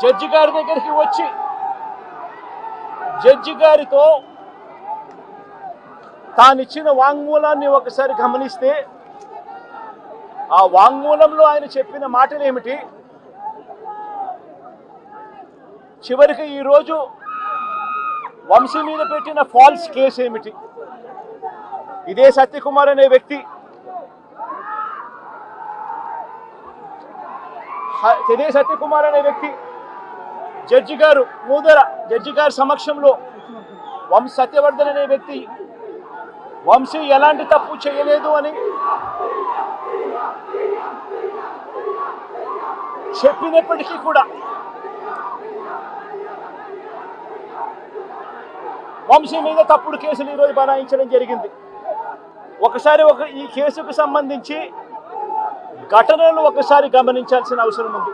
Judge గారి దగ్గరికి వచ్చి జడ్జి గారితో తానిచ్చిన వాంగ్మూలాన్ని ఒకసారి గమనిస్తే ఆ వాంగ్మూలంలో ఆయన చెప్పిన మాటలు ఏమిటి, చివరికి ఈరోజు వంశీ మీద పెట్టిన ఫాల్స్ కేసు ఏమిటి, ఇదే సత్యకుమార్ అనే వ్యక్తి జడ్జి గారు మూదర జడ్జి గారి సమక్షంలో సత్యవర్ధన్ అనే వ్యక్తి వంశీ ఎలాంటి తప్పు చేయలేదు అని చెప్పినప్పటికీ కూడా వంశీ మీద తప్పుడు కేసులు ఈరోజు బనాయించడం జరిగింది. ఈ కేసుకు సంబంధించి ఘటనలు ఒకసారి గమనించాల్సిన అవసరం ఉంది.